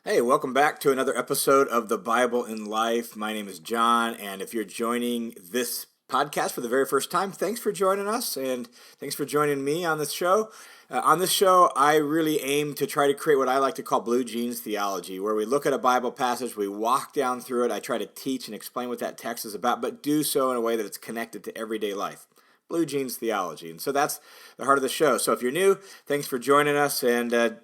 Hey, welcome back to another episode of The Bible in Life. My name is John, and if you're joining this podcast for the very first time, thanks for joining us, and thanks for joining me on this show. On this show, I really aim to try to create what I like to call blue jeans theology, where we look at a Bible passage, we walk down through it, I try to teach and explain what that text is about, but do so in a way that it's connected to everyday life. Blue jeans theology. And so that's the heart of the show. So if you're new, thanks for joining us, and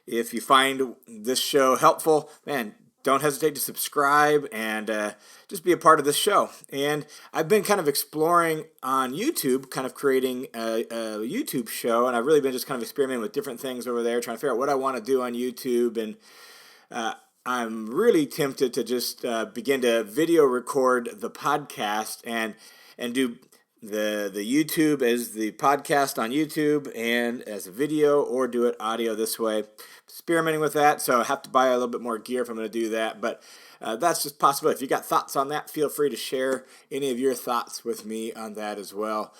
if you find this show helpful, man, don't hesitate to subscribe and just be a part of this show. And I've been kind of exploring on YouTube, kind of creating a YouTube show, and I've really been just kind of experimenting with different things over there, trying to figure out what I want to do on YouTube. And I'm really tempted to just begin to video record the podcast and do the YouTube as the podcast on YouTube and as a video, or do it audio this way. Experimenting with that, so I have to buy a little bit more gear if I'm going to do that, but that's just possible. If you got thoughts on that, feel free to share any of your thoughts with me on that as well.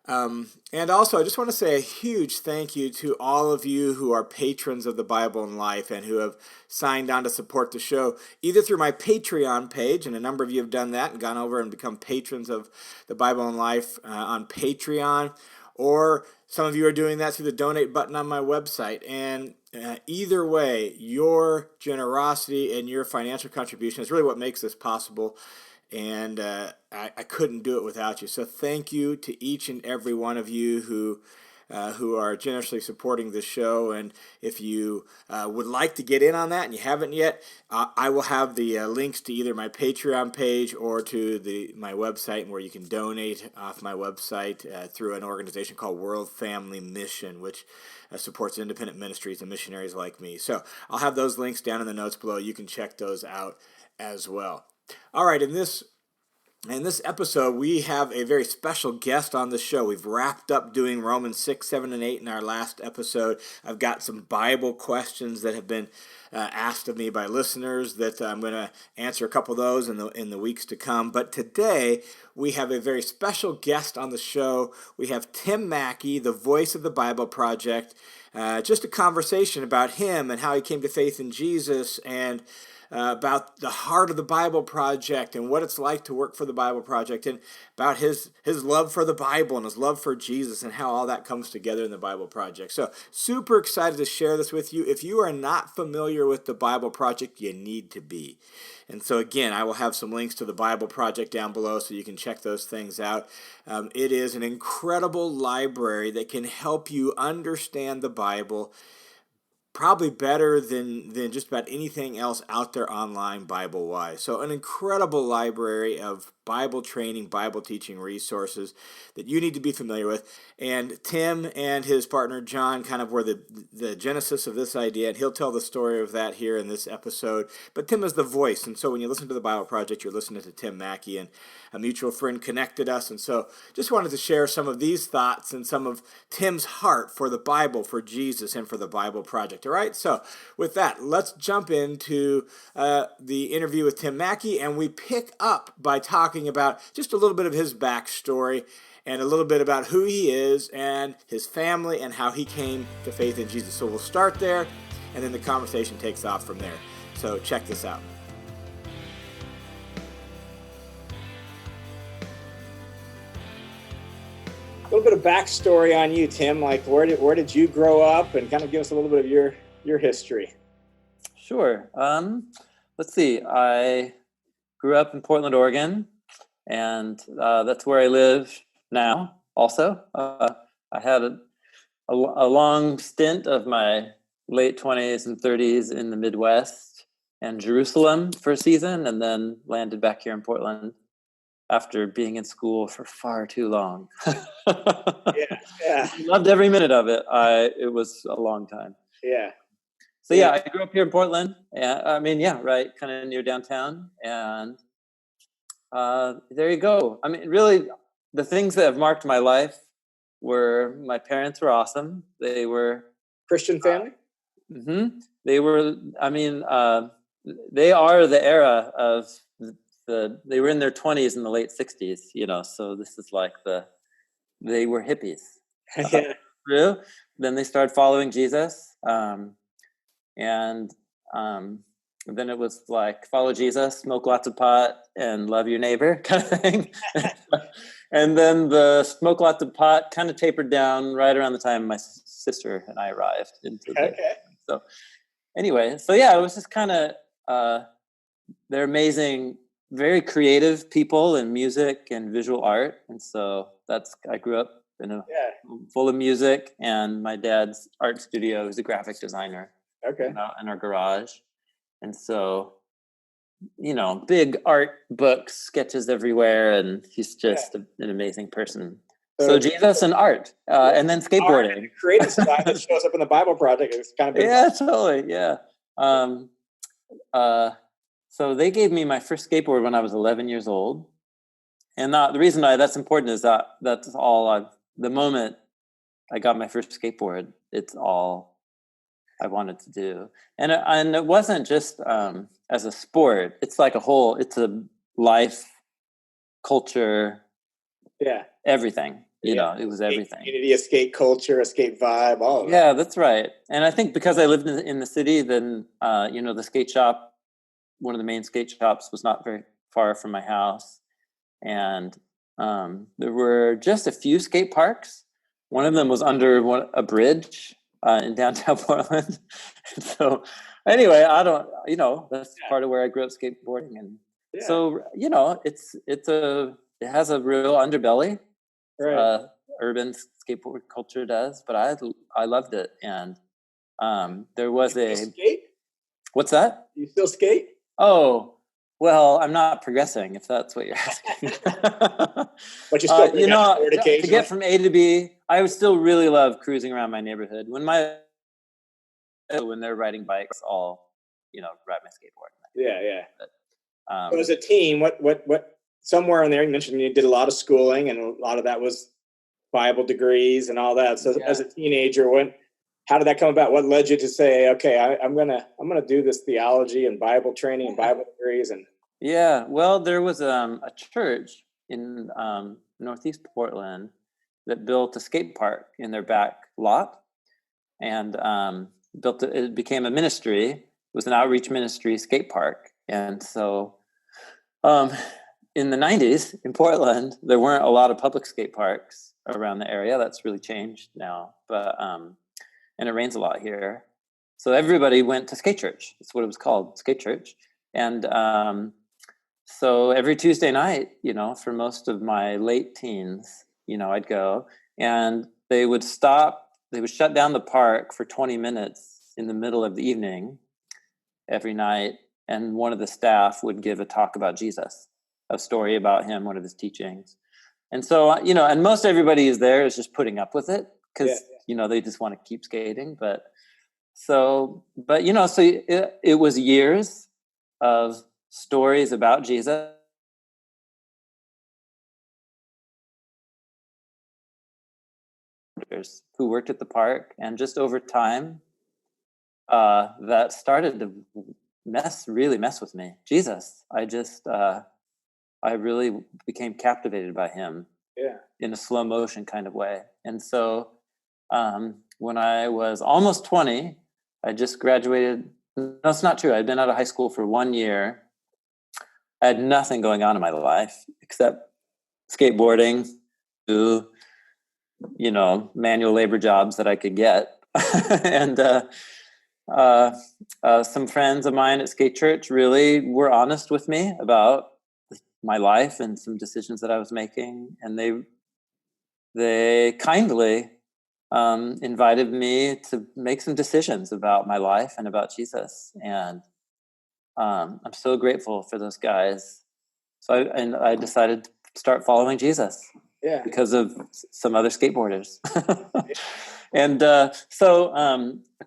And also, I just want to say a huge thank you to all of you who are patrons of the Bible in Life and who have signed on to support the show, either through my Patreon page, and a number of you have done that and gone over and become patrons of the Bible in Life on Patreon, or some of you are doing that through the donate button on my website. And either way, your generosity and your financial contribution is really what makes this possible. And I couldn't do it without you. So thank you to each and every one of you who are generously supporting this show. And if you would like to get in on that and you haven't yet, I will have the links to either my Patreon page or to my website, where you can donate off my website through an organization called World Family Mission, which supports independent ministries and missionaries like me. So I'll have those links down in the notes below. You can check those out as well. All right, in this episode, we have a very special guest on the show. We've wrapped up doing Romans 6, 7, and 8 in our last episode. I've got some Bible questions that have been asked of me by listeners that I'm going to answer a couple of those in the weeks to come. But today, we have a very special guest on the show. We have Tim Mackie, the voice of the Bible Project. Just a conversation about him and how he came to faith in Jesus, and about the heart of the Bible Project and what it's like to work for the Bible Project, and about his love for the Bible and his love for Jesus and how all that comes together in the Bible Project. So super excited to share this with you. If you are not familiar with the Bible Project, you need to be. And so again, I will have some links to the Bible Project down below so you can check those things out. It is an incredible library that can help you understand the Bible probably better than just about anything else out there online Bible-wise. So an incredible library of Bible training, Bible teaching resources that you need to be familiar with. And Tim and his partner John kind of were the genesis of this idea, and he'll tell the story of that here in this episode. But Tim is the voice, and so when you listen to the Bible Project, you're listening to Tim Mackie, and a mutual friend connected us. And so just wanted to share some of these thoughts and some of Tim's heart for the Bible, for Jesus, and for the Bible Project. All right, so with that, let's jump into the interview with Tim Mackie, and we pick up by talking about just a little bit of his backstory and a little bit about who he is and his family and how he came to faith in Jesus. So we'll start there, and then the conversation takes off from there. So check this out. A little bit of backstory on you, Tim. Like, where did you grow up, and kind of give us a little bit of your history. Sure. Let's see. I grew up in Portland, Oregon, and that's where I live now. Also, I had a long stint of my late 20s and 30s in the Midwest and Jerusalem for a season, and then landed back here in Portland after being in school for far too long. Yeah. Loved every minute of it. It was a long time. Yeah. So yeah, I grew up here in Portland. Right, kind of near downtown. And there you go. I mean, really, the things that have marked my life were, my parents were awesome. They were Christian family. They were. They are the era of they were in their 20s in the late 60s. So this is like they were hippies. True. Then they started following Jesus. then it was like follow Jesus, smoke lots of pot, and love your neighbor kind of thing. And then the smoke lots of pot kind of tapered down right around the time my sister and I arrived into the. Okay. So anyway, so yeah, it was just kind of they're amazing, very creative people in music and visual art, and so I grew up in a full of music, and my dad's art studio is a graphic designer. Okay. In our garage. And so, big art books, sketches everywhere, and he's just an amazing person. So Jesus and art, and then skateboarding. And the creative side that shows up in the Bible Project is kind of big. Yeah, totally, yeah. So they gave me my first skateboard when I was 11 years old, and the reason why that's important is that's all the moment I got my first skateboard, it's all I wanted to do. And it wasn't just as a sport. It's like it's a life, culture, everything. It was everything. Community, a skate culture, a skate vibe, all of that. Yeah, that's right. And I think because I lived in the city, then, the skate shop, one of the main skate shops was not very far from my house. And there were just a few skate parks. One of them was under a bridge in downtown Portland. So anyway, that's part of where I grew up skateboarding. And so, it has a real underbelly. Right. Urban skateboard culture does, but I loved it. And there was skate? What's that? You still skate? Oh, well, I'm not progressing, if that's what you're asking. But you still to get from A to B, I would still really love cruising around my neighborhood. When they're riding bikes, I'll, ride my skateboard. Yeah. But, so as a teen, what somewhere in there, you mentioned you did a lot of schooling, and a lot of that was Bible degrees and all that. So as a teenager, how did that come about? What led you to say, okay, I'm gonna do this theology and Bible training and Bible degrees? And well, there was a church in Northeast Portland that built a skate park in their back lot, and it became a ministry. It was an outreach ministry skate park. And so in the 90s in Portland, there weren't a lot of public skate parks around the area. That's really changed now, but and it rains a lot here. So everybody went to skate church. That's what it was called, skate church. And so every Tuesday night, for most of my late teens, I'd go, and they would shut down the park for 20 minutes in the middle of the evening every night. And one of the staff would give a talk about Jesus, a story about him, one of his teachings. And so, and most everybody is there is just putting up with it because, they just want to keep skating. But it was years of stories about Jesus. Who worked at the park, and just over time, that started to really mess with me. Jesus, I really became captivated by him in a slow motion kind of way. And so when I was almost 20, I just graduated. No, it's not true. I'd been out of high school for 1 year. I had nothing going on in my life except skateboarding, manual labor jobs that I could get. And some friends of mine at skate church really were honest with me about my life and some decisions that I was making. And they kindly invited me to make some decisions about my life and about Jesus. And I'm so grateful for those guys. So I decided to start following Jesus because of some other skateboarders. And so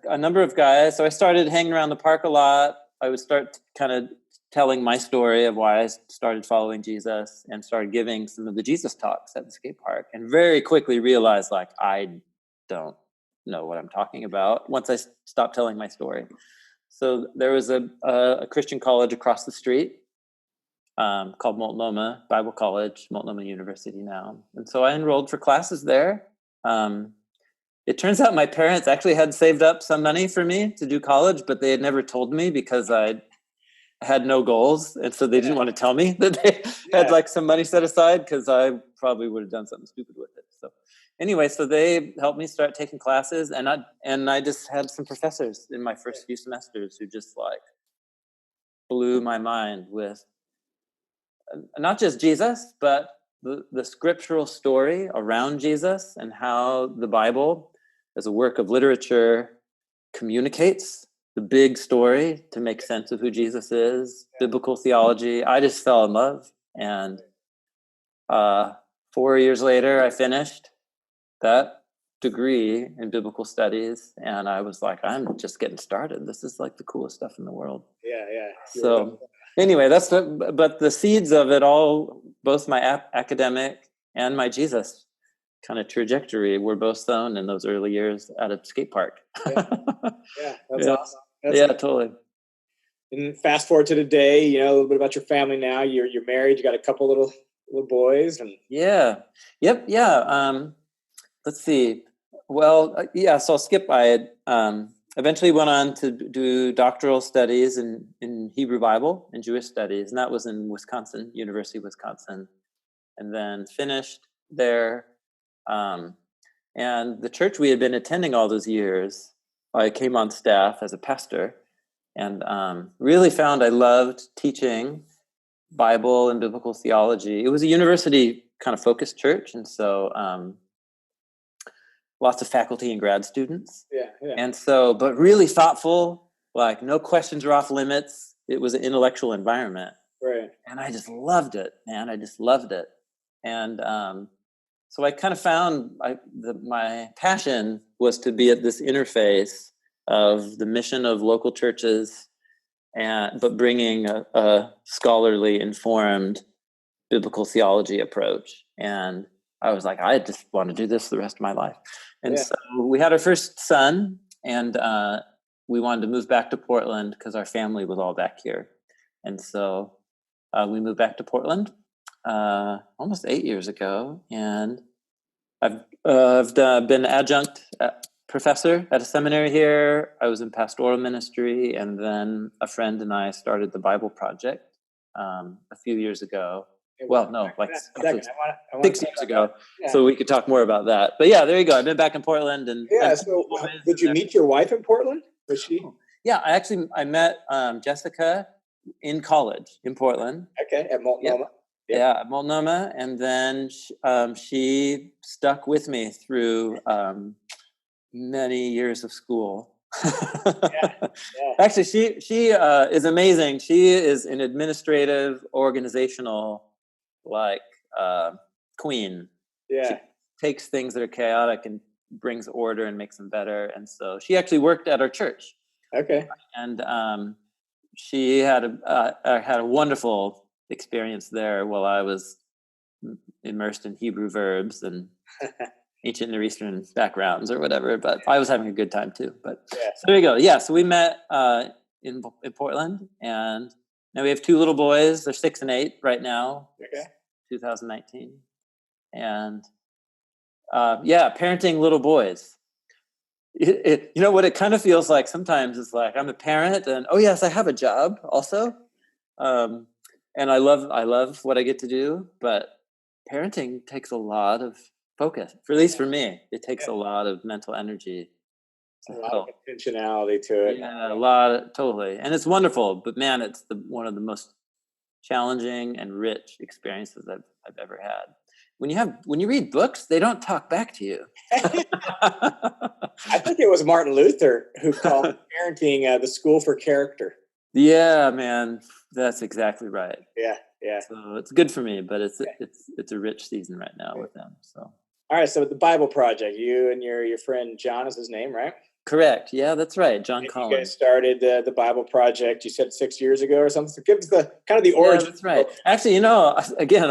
a number of guys, so I started hanging around the park a lot. I would start kind of telling my story of why I started following Jesus and started giving some of the Jesus talks at the skate park, and very quickly realized I don't know what I'm talking about once I stopped telling my story. So there was a Christian college across the street called Multnomah Bible College, Multnomah University now. And so I enrolled for classes there. It turns out my parents actually had saved up some money for me to do college, but they had never told me because I had no goals, and so they didn't want to tell me that they had like some money set aside, because I probably would have done something stupid with it. So anyway, so they helped me start taking classes, and I just had some professors in my first few semesters who just like blew my mind with not just Jesus, but the scriptural story around Jesus, and how the Bible as a work of literature communicates the big story to make sense of who Jesus is, biblical theology. I just fell in love. And 4 years later, I finished that degree in biblical studies, and I was like, I'm just getting started. This is like the coolest stuff in the world. Yeah. So anyway, but the seeds of it all, both my academic and my Jesus kind of trajectory, were both sown in those early years at a skate park. Yeah, that's awesome. Totally. And fast forward to today, a little bit about your family now. You're married. You got a couple little boys, and let's see. Well, so I'll skip. I had eventually went on to do doctoral studies in Hebrew Bible and Jewish studies, and that was in Wisconsin, University of Wisconsin, and then finished there. And the church we had been attending all those years, I came on staff as a pastor, and really found I loved teaching Bible and biblical theology. It was a university kind of focused church, and so lots of faculty and grad students. And so, but really thoughtful, like no questions are off limits. It was an intellectual environment. Right. And I just loved it, man. I just loved it. And so I kind of found my passion was to be at this interface of the mission of local churches, but bringing a scholarly, informed biblical theology approach. And I was like, I just want to do this the rest of my life. And so we had our first son, and we wanted to move back to Portland because our family was all back here. And so we moved back to Portland almost 8 years ago. And I've been adjunct professor at a seminary here. I was in pastoral ministry, and then a friend and I started the Bible Project a few years ago. Well, no, like 6 years ago. Yeah. So we could talk more about that. But yeah, there you go. I've been back in Portland. And so did you meet your wife in Portland? Was she? Yeah, I met Jessica in college in Portland. Okay, at Multnomah. Yep. Yeah, at Multnomah. And then she stuck with me through many years of school. Actually, she is amazing. She is an administrative, organizational, queen. Yeah. She takes things that are chaotic and brings order and makes them better. And so she actually worked at our church. Okay. And she had a wonderful experience there while I was immersed in Hebrew verbs and ancient Near Eastern backgrounds or whatever, but I was having a good time too. But so there you go. Yeah, so we met in Portland, and now we have 2 little boys. They're 6 and 8 right now. Okay. 2019, and parenting little boys. You know what it kind of feels like sometimes is like I'm a parent, and oh yes, I have a job also, and I love what I get to do, but parenting takes a lot of focus. At least for me, it takes a lot of mental energy. A lot of intentionality to it. Yeah, totally. And it's wonderful, but man, it's one of the most challenging and rich experiences I've ever had. When you read books, they don't talk back to you. I think it was Martin Luther who called parenting the school for character. Yeah, man, that's exactly right. Yeah. So it's good for me, but it's a rich season right now with them. So. All right, so the Bible Project, you and your friend John is his name, right? Correct. Yeah, that's right. John Collins. You guys started the Bible Project, you said 6 years ago or something. So give us the kind of the origin. Yeah, that's right. Actually, again,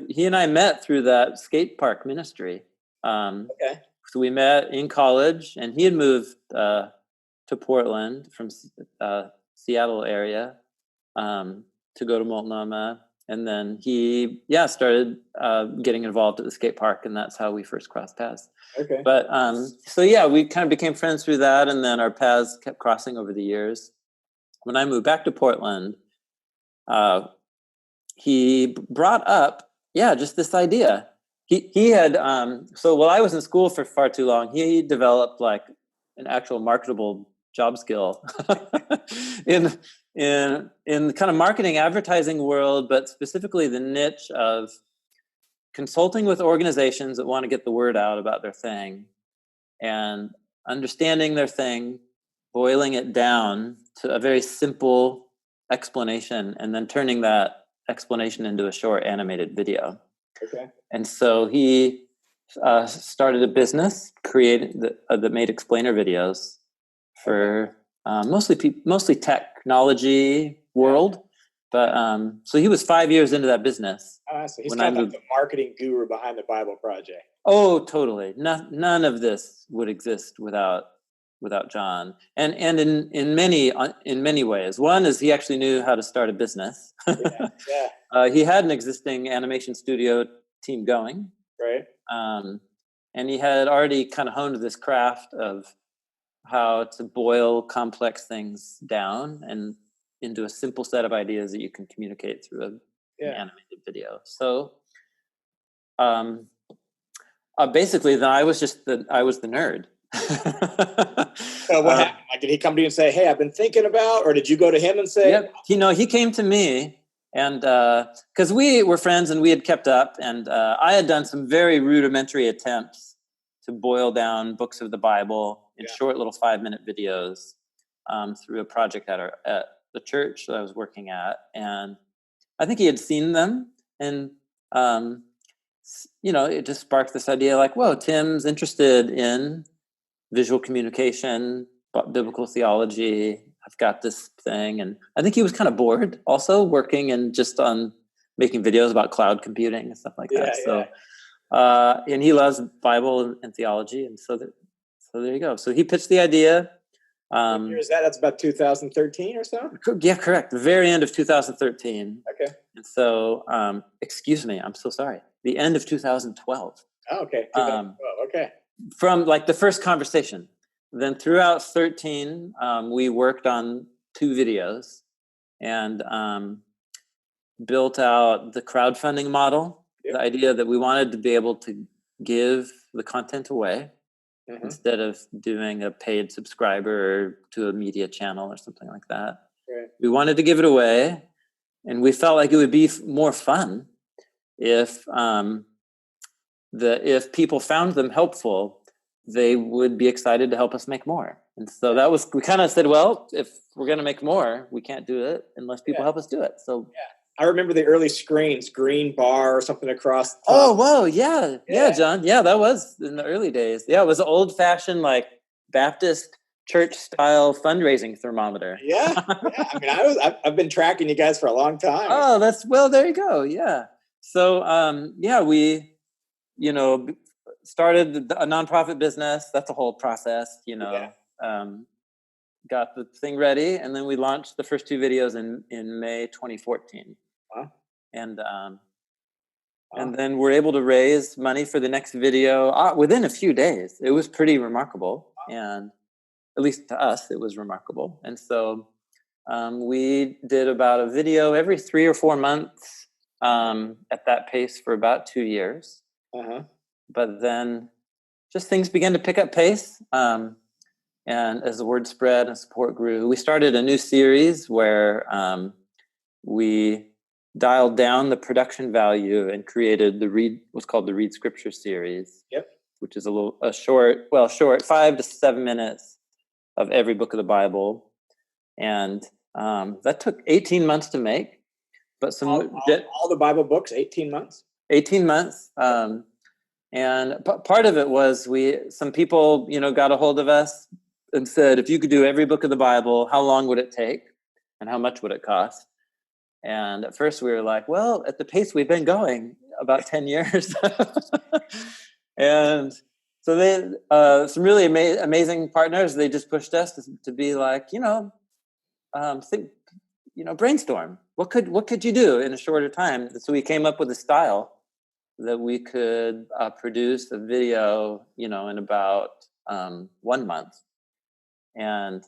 he and I met through that skate park ministry. Okay. So we met in college, and he had moved to Portland from Seattle area to go to Multnomah. And then he, started getting involved at the skate park, and that's how we first crossed paths. Okay. But we kind of became friends through that, and then our paths kept crossing over the years. When I moved back to Portland, he brought up, just this idea. He had, so while I was in school for far too long, he developed like an actual marketable job skill in the kind of marketing advertising world, but specifically the niche of consulting with organizations that want to get the word out about their thing and understanding their thing, boiling it down to a very simple explanation, and then turning that explanation into a short animated video. Okay. And so he started a business that made explainer videos for mostly technology world. But so he was 5 years into that business. So he's kind of like the marketing guru behind the Bible Project. Oh, totally. None of this would exist without John. And in many ways. One is he actually knew how to start a business. He had an existing animation studio team going. Right. And he had already kind of honed this craft of how to boil complex things down and into a simple set of ideas that you can communicate through an animated video. So basically then I was the nerd. So what happened? Like, did he come to you and say, "Hey, I've been thinking about," or did you go to him and say? Yep. He came to me, and because we were friends and we had kept up, and I had done some very rudimentary attempts to boil down books of the Bible in short little 5-minute videos through a project at the church that I was working at, and I think he had seen them, and it just sparked this idea like, whoa, Tim's interested in visual communication, biblical theology. I've got this thing. And I think he was kind of bored also working and just on making videos about cloud computing and stuff like that. So, and he loves Bible and theology. And so there you go. So he pitched the idea. What year is that? That's about 2013 or so? Yeah, correct. The very end of 2013. Okay. And so, excuse me, I'm so sorry. The end of 2012. Oh, okay. 2012. Okay. From like the first conversation. Then throughout 13, we worked on 2 videos and built out the crowdfunding model. Yep. The idea that we wanted to be able to give the content away instead of doing a paid subscriber to a media channel or something like that. Right. We wanted to give it away, and we felt like it would be more fun if people found them helpful, they would be excited to help us make more. And so we kind of said, well, if we're going to make more, we can't do it unless people help us do it. So I remember the early screens, green bar or something across the top. Oh, whoa. Yeah, John. Yeah, that was in the early days. Yeah, it was an old fashioned, like Baptist church style fundraising thermometer. Yeah. I mean, I've been tracking you guys for a long time. Oh, there you go. Yeah. So, we, started a nonprofit business. That's a whole process, got the thing ready. And then we launched the first 2 videos in May 2014. Wow. And then we're able to raise money for the next video within a few days. It was pretty remarkable. Wow. And at least to us, it was remarkable. And so we did about a video every 3 or 4 months at that pace for about 2 years. But then just things began to pick up pace. And as the word spread and support grew, we started a new series where we dialed down the production value and created what's called the Read Scripture series. Yep. Which is short, 5 to 7 minutes of every book of the Bible. And that took 18 months to make. But all the Bible books, 18 months? 18 months. And part of it was some people, got a hold of us and said, if you could do every book of the Bible, how long would it take? And how much would it cost? And at first we were like, well, at the pace we've been going, about 10 years. And so they, some really amazing partners, they just pushed us to be like, brainstorm. What could you do in a shorter time? So we came up with a style that we could produce a video, in about 1 month. And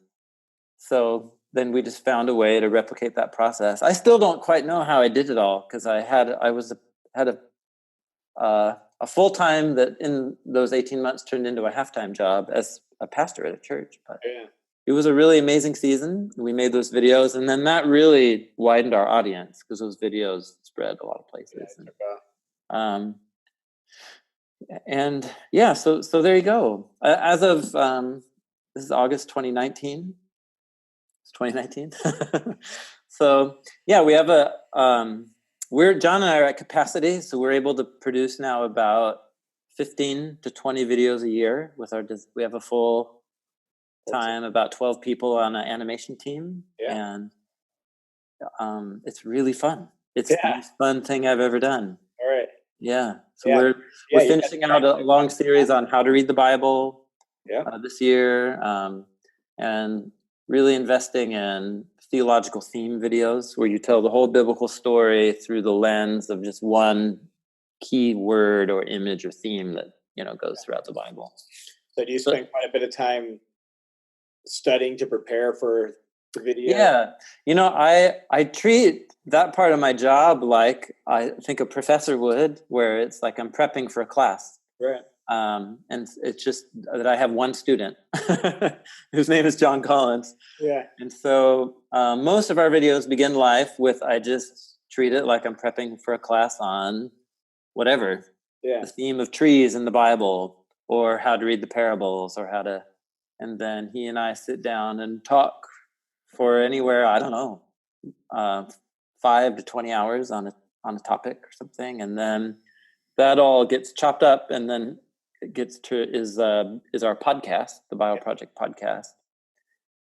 so then we just found a way to replicate that process. I still don't quite know how I did it all, because I had a full-time that in those 18 months turned into a half-time job as a pastor at a church. But it was a really amazing season. We made those videos, and then that really widened our audience, because those videos spread a lot of places. So there you go. As of this is August 2019. It's 2019. So yeah, we have John and I are at capacity, so we're able to produce now about 15 to 20 videos a year we have a full time, about 12 people on an animation team. And it's really fun. It's the most fun thing I've ever done. All right. Yeah. So we're finishing out a long series on how to read the Bible this year, and really investing in theological theme videos where you tell the whole biblical story through the lens of just one key word or image or theme that goes throughout the Bible. So do you spend quite a bit of time studying to prepare for the video? Yeah. I treat that part of my job like I think a professor would, where it's like I'm prepping for a class. Right. And it's just that I have one student whose name is John Collins. Yeah. And so most of our videos begin life with, I just treat it like I'm prepping for a class on whatever. The theme of trees in the Bible, or how to read the parables, or and then he and I sit down and talk for anywhere, I don't know, 5 to 20 hours on a topic or something. And then that all gets chopped up, and then it gets to is our podcast, the Bible Project podcast.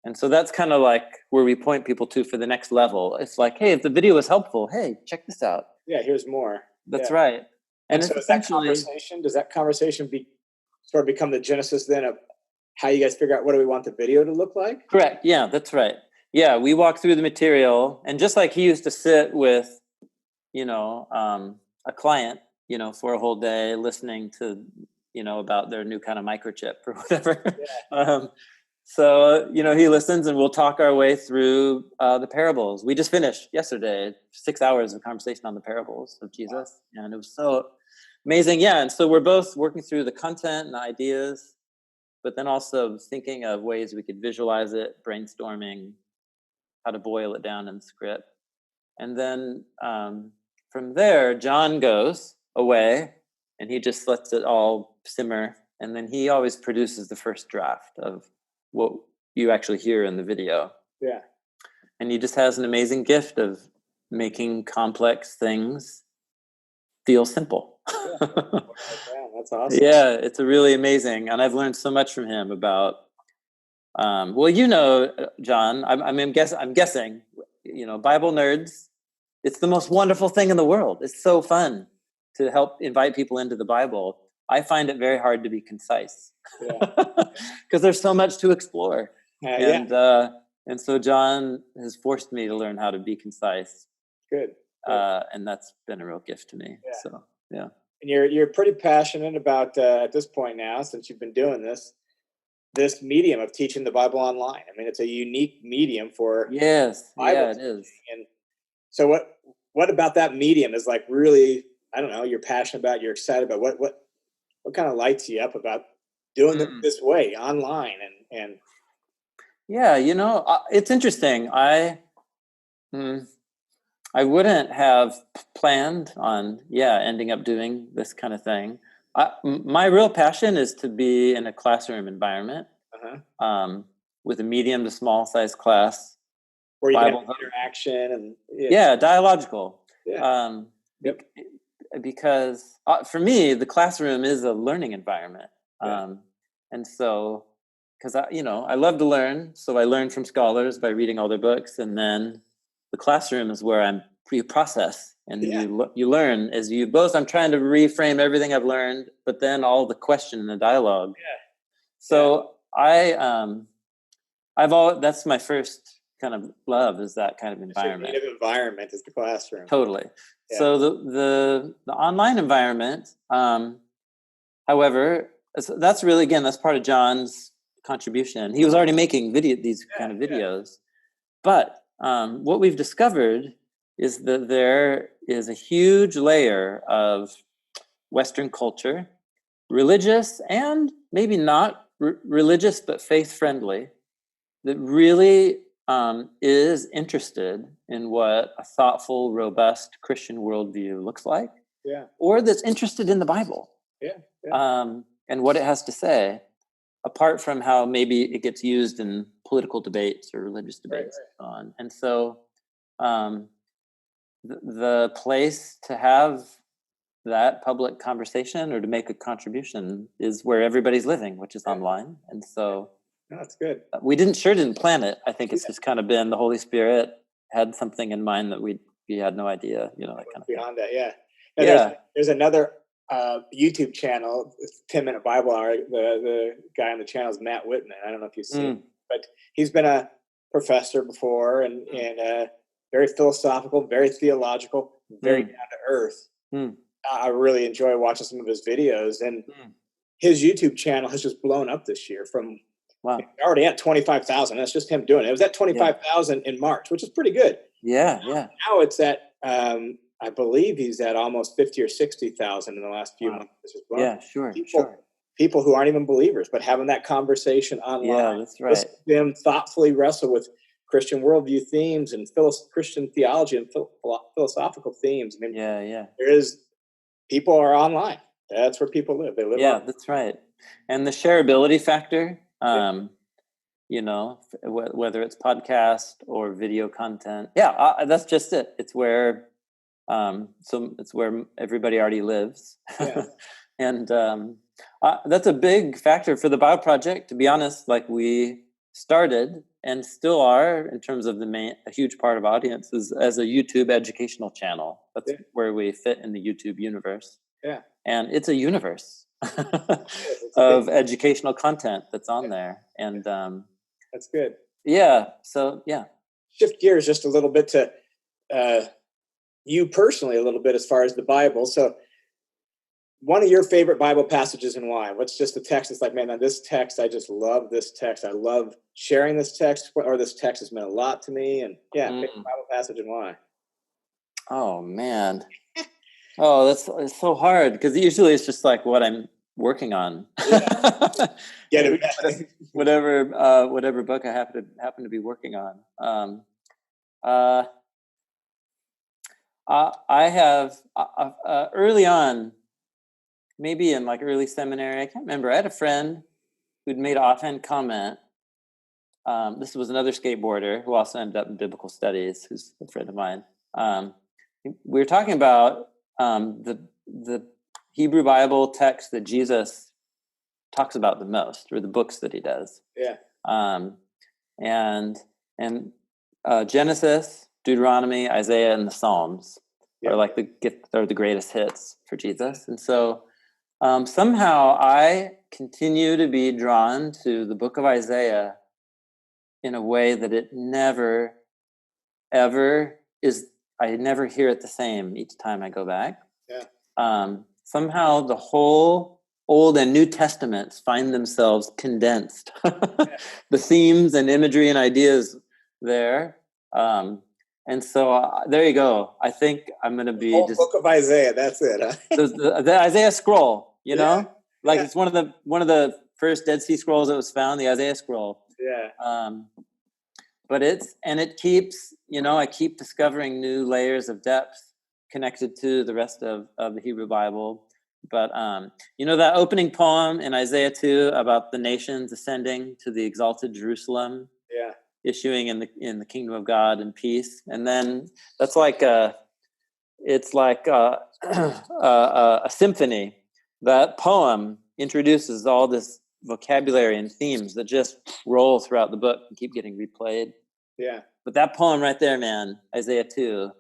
And so that's kind of like where we point people to for the next level. It's like, hey, if the video was helpful, hey, check this out. Yeah, here's more. That's right. And so does that conversation sort of become the genesis then of how you guys figure out what do we want the video to look like? Correct. Yeah, that's right. Yeah, we walk through the material, and just like he used to sit with, a client, for a whole day listening to, about their new kind of microchip or whatever. So, he listens, and we'll talk our way through the parables. We just finished yesterday 6 hours of conversation on the parables of Jesus. Wow. And it was so amazing. Yeah. And so we're both working through the content and ideas, but then also thinking of ways we could visualize it, brainstorming how to boil it down in the script. And then from there, John goes away, and he just lets it all simmer. And then he always produces the first draft of what you actually hear in the video. Yeah. And he just has an amazing gift of making complex things feel simple. Yeah. That's awesome. Yeah, it's a really amazing. And I've learned so much from him about, John, I'm guessing, Bible nerds, it's the most wonderful thing in the world. It's so fun to help invite people into the Bible. I find it very hard to be concise because there's so much to explore. And so John has forced me to learn how to be concise. Good. And that's been a real gift to me. Yeah. So, yeah. And you're pretty passionate about, at this point now, since you've been doing this medium of teaching the Bible online. I mean, it's a unique medium for Bible it is. And so what about that medium is like really, I don't know, you're passionate about, you're excited about? What kind of lights you up about doing it this way online? And yeah, it's interesting. I wouldn't have planned on ending up doing this kind of thing. My real passion is to be in a classroom environment with a medium to small size class where you can have interaction and dialogical. Because for me, the classroom is a learning environment. And so, because I love to learn, so I learn from scholars by reading all their books, and then the classroom is where you process and you learn as you both. I'm trying to reframe everything I've learned, but then all the question and the dialogue. So that's my first kind of love, is that kind of environment. Native environment is the classroom. Totally. Yeah. So the online environment, however, that's really, again, that's part of John's contribution. He was already making these kind of videos, But what we've discovered is that there is a huge layer of Western culture, religious and maybe not religious, but faith-friendly, that really is interested in what a thoughtful, robust Christian worldview looks like, or that's interested in the Bible, and what it has to say, apart from how maybe it gets used in political debates or religious debates on. And so the place to have that public conversation or to make a contribution is where everybody's living, which is online. And so that's good. We didn't plan it. I think it's just kind of been the Holy Spirit had something in mind that we had no idea, that kind of beyond thing. That. Yeah. There's another YouTube channel, Tim Minute Bible Hour. The guy on the channel is Matt Whitman. I don't know if you've seen him, but he's been a professor before and very philosophical, very theological, very down to earth. I really enjoy watching some of his videos, and his YouTube channel has just blown up this year from already at 25,000. That's just him doing it. It was at 25,000 in March, which is pretty good. Yeah. Now it's at, I believe he's at almost 50 or 60,000 in the last few months. Yeah, sure. People who aren't even believers, but having that conversation online. Yeah, that's right. Them thoughtfully wrestle with Christian worldview themes and Christian theology and philosophical themes. I mean, people are online. That's where people live. They live. Yeah, that's right. And the shareability factor, whether it's podcast or video content. Yeah, that's just it. It's where, it's where everybody already lives. Yeah. And that's a big factor for the Bio Project, to be honest. Like, we started and still are, in terms of a huge part of audience, is as a YouTube educational channel. That's where we fit in the YouTube universe. Yeah. And it's a universe of educational content that's on there. And that's good. Yeah. So, yeah. Shift gears just a little bit to you personally, a little bit as far as the Bible. So, one of your favorite Bible passages and why? What's just the text? It's like, man, this text, I just love this text. I love sharing this text, or this text has meant a lot to me. And favorite Bible passage and why? Oh, man. It's so hard, because usually it's just like what I'm working on. Whatever book I happen to be working on. I have early on, maybe in like early seminary, I can't remember. I had a friend who'd made an offhand comment. This was another skateboarder who also ended up in biblical studies, who's a friend of mine. We were talking about the Hebrew Bible text that Jesus talks about the most, or the books that he does. Yeah. And Genesis, Deuteronomy, Isaiah, and the Psalms are like the greatest hits for Jesus. And so somehow I continue to be drawn to the book of Isaiah in a way that it never, ever is. I never hear it the same each time I go back. Yeah. Somehow the whole Old and New Testaments find themselves condensed. The themes and imagery and ideas there. And so there you go. I think I'm going to be the whole book of Isaiah. That's it. Huh? the Isaiah scroll, it's one of the first Dead Sea Scrolls that was found, the Isaiah scroll. Yeah. But it keeps, I keep discovering new layers of depth connected to the rest of the Hebrew Bible. But, that opening poem in Isaiah 2 about the nations ascending to the exalted Jerusalem, issuing in the kingdom of God and peace. And then that's like a symphony. That poem introduces all this vocabulary and themes that just roll throughout the book and keep getting replayed. Yeah. But that poem right there, man, Isaiah 2,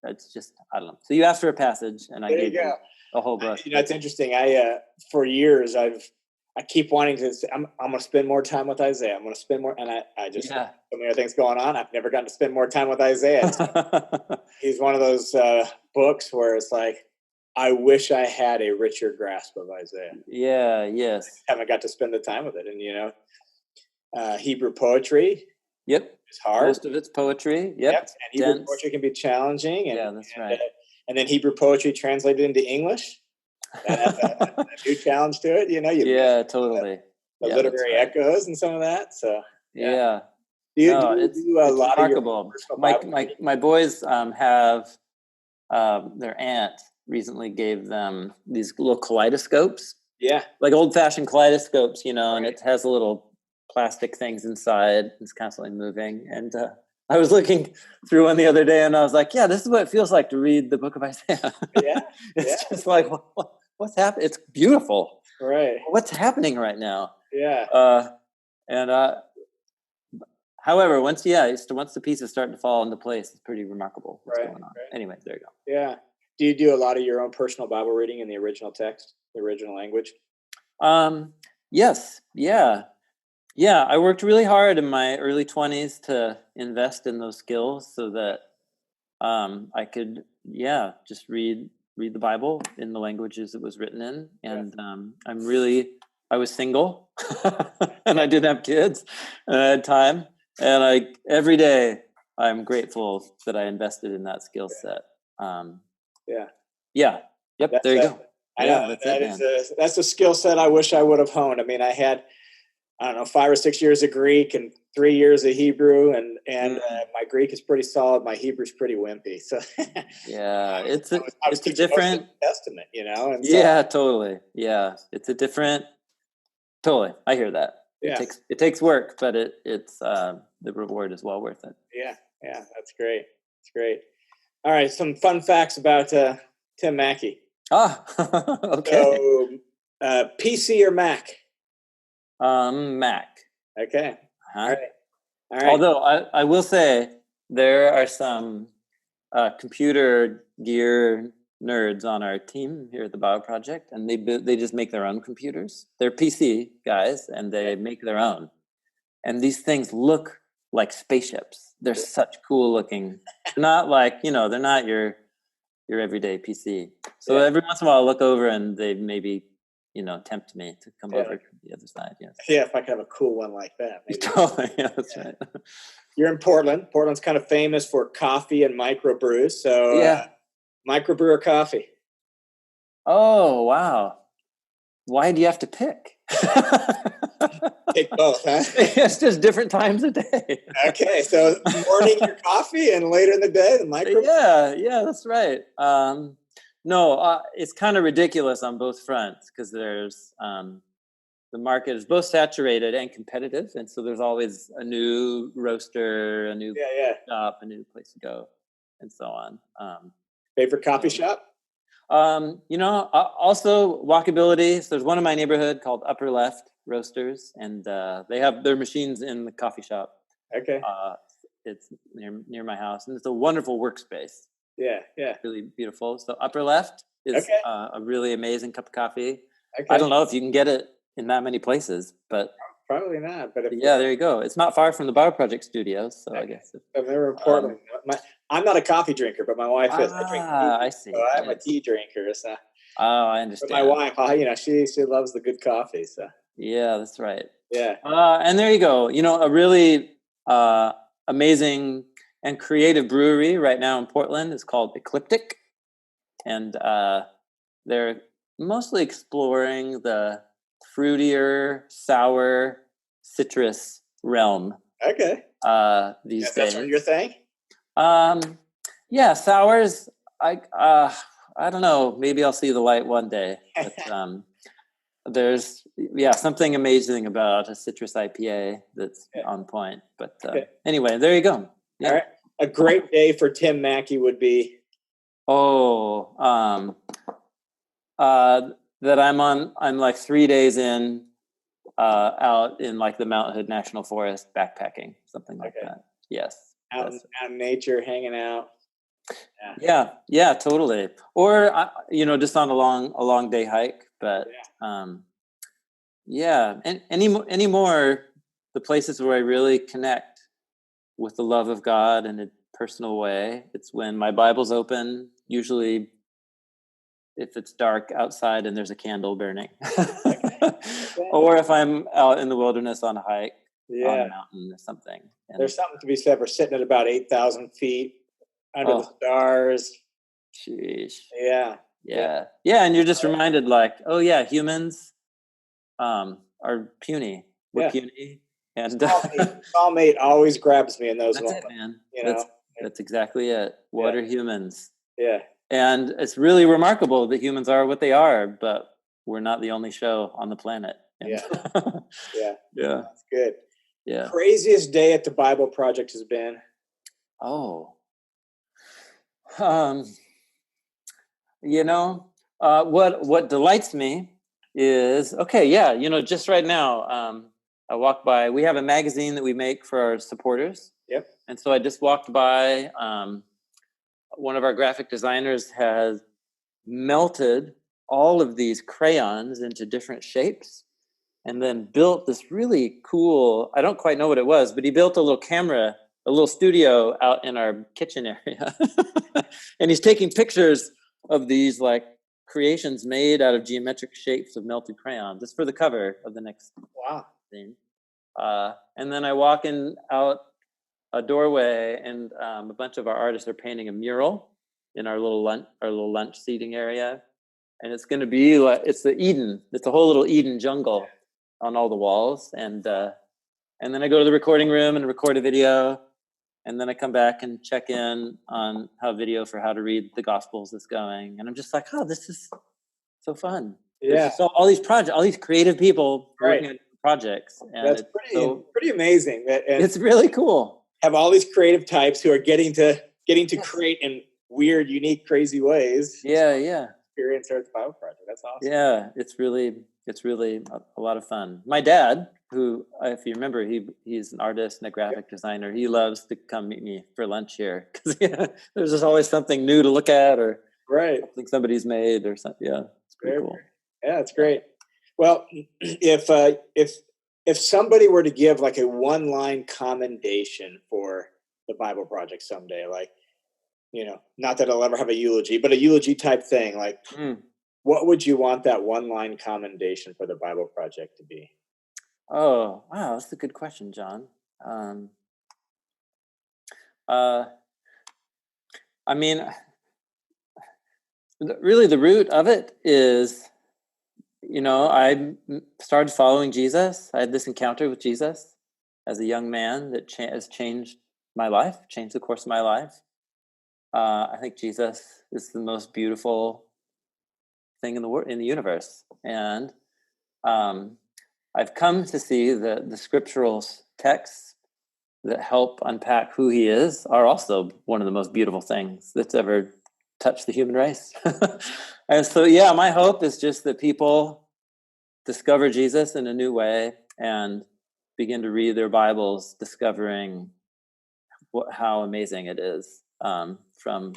it's just, I don't know. So you asked for a passage, and I gave you a whole book. It's interesting. For years, I keep wanting to say, I'm going to spend more time with Isaiah. I'm going to spend more. And I just, so many other things going on. I've never gotten to spend more time with Isaiah. He's one of those books where it's like, I wish I had a richer grasp of Isaiah. Yeah, yes. I haven't got to spend the time with it. And, Hebrew poetry. Yep. It's hard. Most of it's poetry. Yep. And Hebrew poetry can be challenging. And, that's right. And then Hebrew poetry translated into English. That's a new challenge to it. Totally. The literary echoes and some of that. So yeah. It's remarkable. My boys have their aunt recently gave them these little kaleidoscopes. Yeah. Like old-fashioned kaleidoscopes, and it has a little plastic things inside. It's constantly moving. And I was looking through one the other day, and I was like, "Yeah, this is what it feels like to read the book of Isaiah." It's just like, what's happening? It's beautiful, right? What's happening right now? Yeah. However, once the pieces start to fall into place, it's pretty remarkable what's going on. Right. Anyway, there you go. Yeah. Do you do a lot of your own personal Bible reading in the original text, the original language? Yes. Yeah. I worked really hard in my early 20s to invest in those skills so that I could, just read the Bible in the languages it was written in. And I was single and I didn't have kids and I had time. And every day I'm grateful that I invested in that skill set. Yep. There you go. I know that's a skill set I wish I would have honed. I mean, I had, 5 or 6 years of Greek and 3 years of Hebrew, and my Greek is pretty solid. My Hebrew's pretty wimpy. So it's a different Testament, And totally. Yeah, it's a different. Totally, I hear that. Yeah. It takes work, but it's the reward is well worth it. Yeah, that's great. It's great. All right, some fun facts about Tim Mackie. Okay. So, PC or Mac? Mac. Okay. All right. Although I will say there are some computer gear nerds on our team here at the Bio Project, and they just make their own computers. They're PC guys, and they make their own. And these things look like spaceships. They're such cool looking. Not like they're not your everyday PC. So every once in a while, I look over and they maybe tempt me to come over to the other side. Yes. Yeah, if I could have a cool one like that. Maybe. Totally. Yeah, that's right. You're in Portland. Portland's kind of famous for coffee and microbrews. So microbrew or coffee? Oh, wow. Why do you have to pick? Take both, huh? It's just different times a day. Okay, so morning your coffee and later in the day the microbrew? Yeah, that's right. No, it's kind of ridiculous on both fronts because there's the market is both saturated and competitive, and so there's always a new roaster, a new shop, a new place to go, and so on. Favorite coffee shop? Also walkability. So there's one in my neighborhood called Upper Left Roasters, and they have their machines in the coffee shop. Okay. It's near my house, and it's a wonderful workspace. Yeah. Really beautiful. So Upper Left is a really amazing cup of coffee. Okay. I don't know if you can get it in that many places, but probably not. But there you go. It's not far from the Bio Project studios, so I guess. They're in Portland. I'm not a coffee drinker, but my wife is. I drink tea. I see. So I'm a tea drinker. So. I understand. But my wife, she loves the good coffee. So. Yeah, that's right. Yeah. And there you go. A really amazing and creative brewery right now in Portland is called Ecliptic, and they're mostly exploring the fruitier, sour, citrus realm. Okay. These days. That's your thing? Sours. I don't know. Maybe I'll see the light one day. But, there's something amazing about a citrus IPA that's on point. But anyway, there you go. Yeah. All right. A great day for Tim Mackie would be. That I'm like 3 days in, out in like the Mount Hood National Forest backpacking, something like that. Yes. Out in nature, hanging out. Yeah, totally. Or, just on a long day hike, but, and any more the places where I really connect with the love of God in a personal way, it's when my Bible's open, usually if it's dark outside and there's a candle burning, or if I'm out in the wilderness on a hike on a mountain or something. And there's something to be said for sitting at about 8,000 feet under the oh, stars. sheesh. Yeah. Yeah. And you're just reminded, like, oh yeah, humans are puny. We're Yeah. puny. And Soulmate always grabs me in those that's moments. it, man. You know? That's exactly it. What are humans? Yeah. And it's really remarkable that humans are what they are, but we're not the only show on the planet. And Yeah. Yeah. That's good. Yeah. Craziest day at the Bible Project has been? Oh. What delights me is, just right now, I walked by, we have a magazine that we make for our supporters. Yep. And so I just walked by, one of our graphic designers has melted all of these crayons into different shapes and then built this really cool, I don't quite know what it was, but he built a little camera, a little studio out in our kitchen area. And he's taking pictures of these like creations made out of geometric shapes of melted crayons. It's for the cover of the next thing. And then I walk in out a doorway, and a bunch of our artists are painting a mural in our little lunch seating area, and it's going to be like it's a whole little Eden jungle on all the walls, and then I go to the recording room and record a video, and then I come back and check in on how video for how to read the Gospels is going, and I'm just like, oh, this is so fun. Yeah. So all these creative people working on projects, and that's pretty amazing. It's really cool. Have all these creative types who are getting to create in weird, unique, crazy ways. Yeah. Experience at the Bible Project. That's awesome. Yeah, it's really a lot of fun. My dad, who, if you remember, he's an artist and a graphic designer. He loves to come meet me for lunch here because there's just always something new to look at or something somebody's made or something. Yeah, it's pretty cool. Yeah, it's great. Well, if somebody were to give like a one-line commendation for the Bible Project someday, like, not that I'll ever have a eulogy, but a eulogy type thing, like, what would you want that one-line commendation for the Bible Project to be? Oh, wow, that's a good question, John. I mean, really the root of it is, I started following Jesus. I had this encounter with Jesus as a young man that has changed my life, changed the course of my life. I think Jesus is the most beautiful thing in the universe, and I've come to see that the scriptural texts that help unpack who he is are also one of the most beautiful things that's ever touched the human race. And so, my hope is just that people discover Jesus in a new way and begin to read their Bibles, discovering how amazing it is from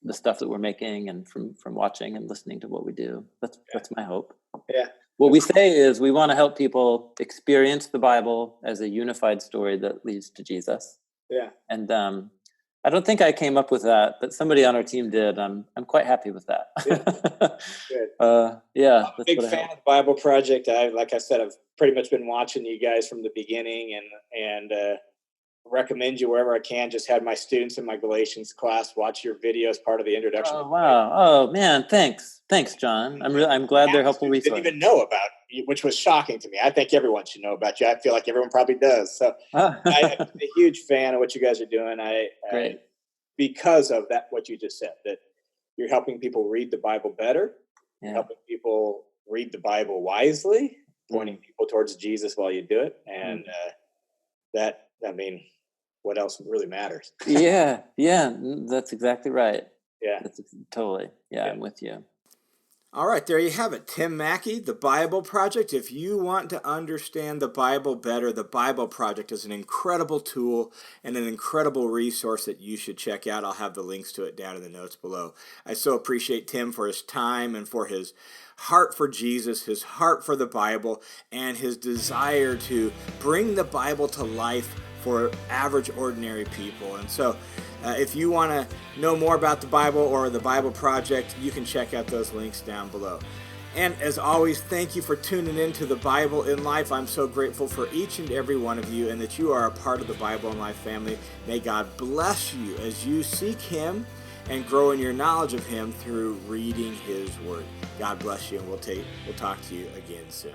the stuff that we're making and from watching and listening to what we do. That's my hope. Yeah. What we say is we want to help people experience the Bible as a unified story that leads to Jesus. Yeah. And I don't think I came up with that, but somebody on our team did. I'm quite happy with that. Good. I'm a big fan of the Bible Project. Like I said, I've pretty much been watching you guys from the beginning, and recommend you wherever I can. Just had my students in my Galatians class watch your video as part of the introduction. Oh, wow. Oh man, thanks, John. I'm glad they're helpful resource. Didn't even know about you, which was shocking to me. I think everyone should know about you. I feel like everyone probably does. So I'm a huge fan of what you guys are doing. Great. Because of that, what you just said, that you're helping people read the Bible better, helping people read the Bible wisely, pointing people towards Jesus while you do it, and what else really matters? Yeah, that's exactly right. Yeah, that's totally. Yeah, I'm with you. All right, there you have it. Tim Mackie, The Bible Project. If you want to understand the Bible better, The Bible Project is an incredible tool and an incredible resource that you should check out. I'll have the links to it down in the notes below. I so appreciate Tim for his time and for his heart for Jesus, his heart for the Bible, and his desire to bring the Bible to life for average, ordinary people. And so if you want to know more about the Bible or the Bible Project, you can check out those links down below. And as always, thank you for tuning in to the Bible in Life. I'm so grateful for each and every one of you and that you are a part of the Bible in Life family. May God bless you as you seek Him and grow in your knowledge of Him through reading His Word. God bless you, and we'll talk to you again soon.